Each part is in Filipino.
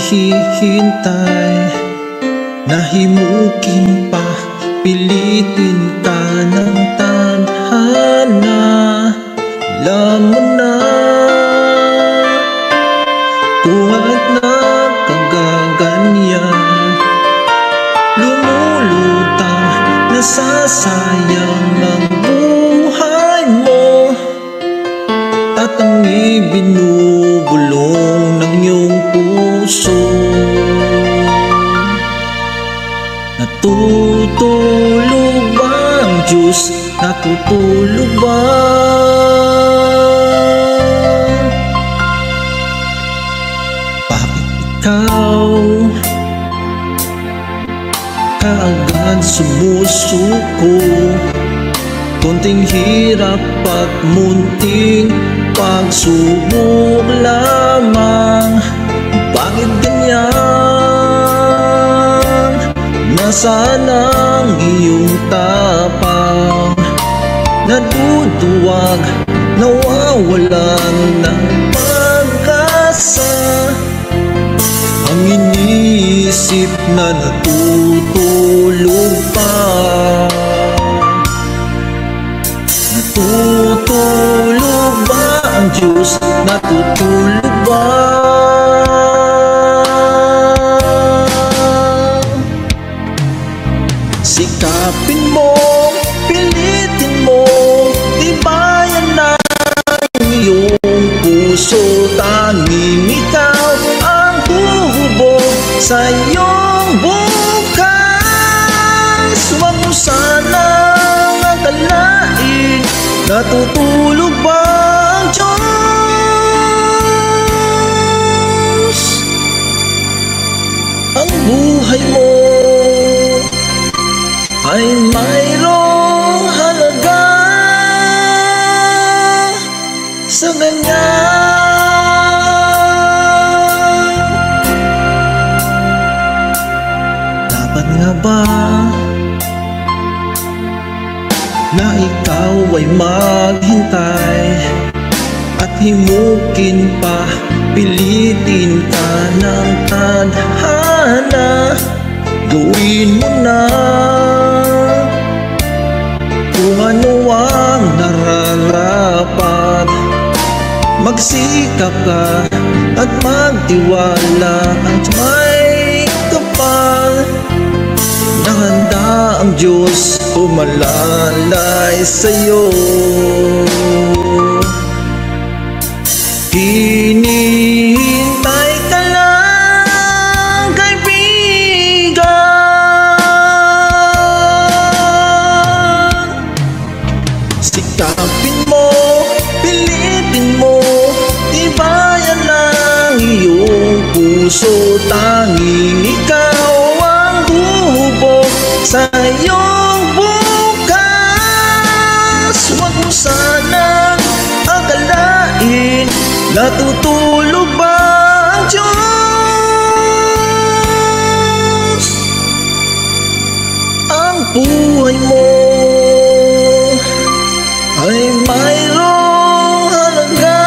naghihintay, nahimukin pa, pilitin ka ng tadhana. Alam mo na kung at nagkagaganyan, lumulutang nasasayang ang buhay mo, at ang ibinubulong ng iyong puso. Natutulog ba ang Diyos? Natutulog ba? Bakit ikaw kaagad sumusuko? Konting hirap at munting pagsubok lamang. Bakit ganyan? Nasaan ang iyong tapang? Naduduwag, nawawalan ng pag-asa. Ang iniisip na natutulog pa. Natutulog ba ang Diyos? Natutulog ba? Sikapin mo, pilitin mo, tibayan na iyong puso. Tanging ikaw ang huhubog sa iyong bukas. Huwag mo sanang akalain, natutulog ba ang Diyos? Ang buhay mo ay mayroong halaga sa Kanya. Dapat nga ba na ikaw ay maghintay at himukin pa, pilitin ka ng tadhana? Gawin mo na kung ano ang nararapat. Magsikap ka at magtiwala at may kapal. Nahanda ang Diyos umalalay sa'yo. Hinihintay ka lang, kaibigan. Sikapin mo, pilitin mo, tibayan ng iyong puso. Tanging ikaw ang huhubog sa iyong bukas. Huwag mo sanang akalain, natutulog ba ang Diyos? Ang buhay mo ay mayroong halaga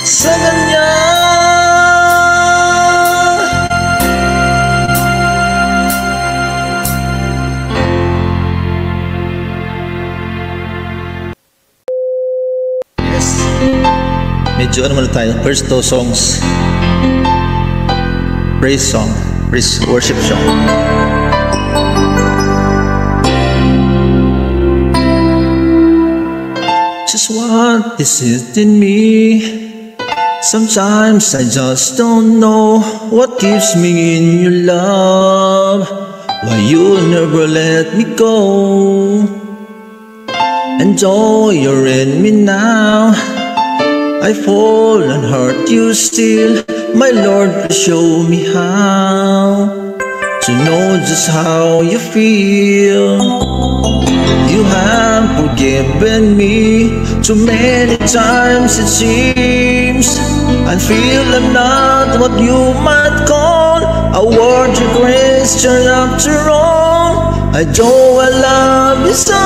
sa Kanya. Medyo ano tayo, first two songs, praise song, praise worship song. Just what is it in me? Sometimes I just don't know what keeps me in your love, why you never let me go. And though you're in me now, I fall and hurt you still. My Lord, please show me how to know just how you feel. You have forgiven me too many times it seems. I feel I'm not what you might call a worthy Christian after all. I know I love you so,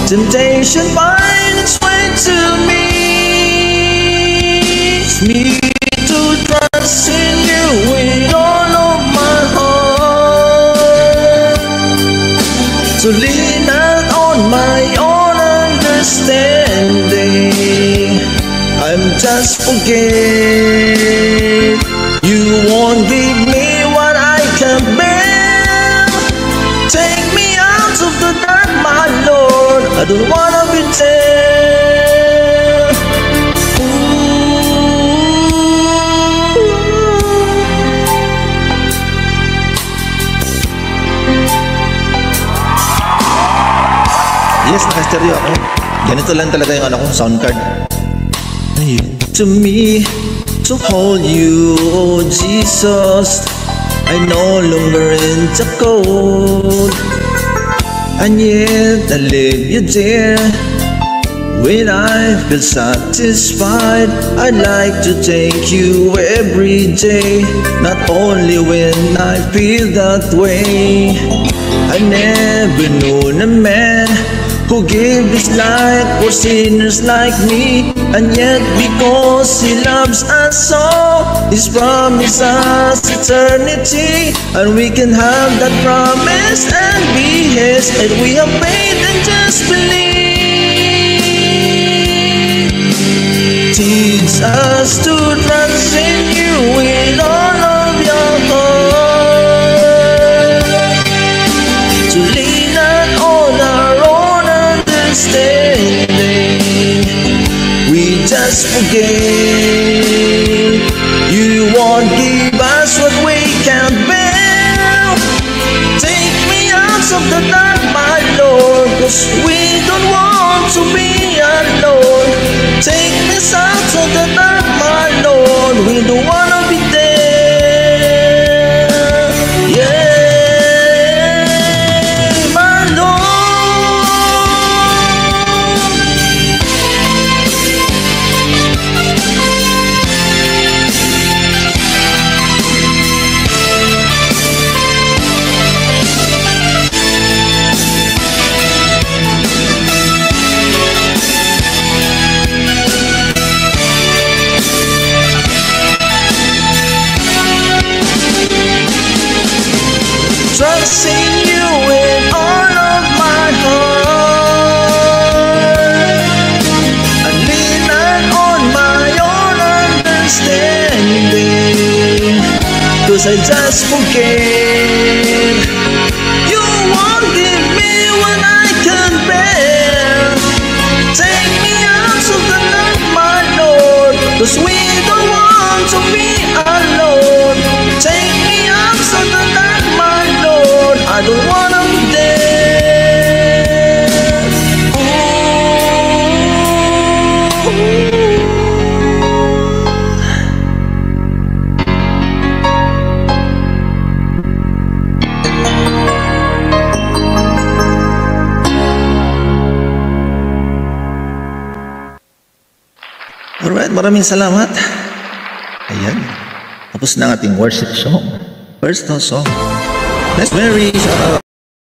temptation finds its way to me. Me to lean out on my own understanding. I'm just forget. You won't give me what I can bear. Take me out of the dark, my Lord. I don't wanna be there. Yes, naka-stereo ako. Ganito lang talaga yung sound card. To me, to hold you, oh Jesus, I no longer in the cold. And yet I leave you there. When I feel satisfied, I'd like to thank you every day. Not only when I feel that way. I never known a man who gave his life for sinners like me. And yet because he loves us so, he's promised us eternity. And we can have that promise and be his. And we have faith and just believe. Teach us to trust in you with all of your heart, to lean not on our own understanding. We just forget. You won't give us what we can't bear. Take me out of the dark, my Lord, 'cause we don't want to be alone. Take me out of the dark, my Lord, we don't wanna be there. Yeah, my Lord. Trusting you with all of my heart, and lean not on my own understanding, 'cause I just forget. You won't give me what I can bear. Take me out of the dark, my Lord, 'cause we don't want to be alone. Take me out of the dark, my Lord, I don't wanna be there. Alright, maraming salamat. Ayan, tapos na ang ating worship song. First song. Let's Mary.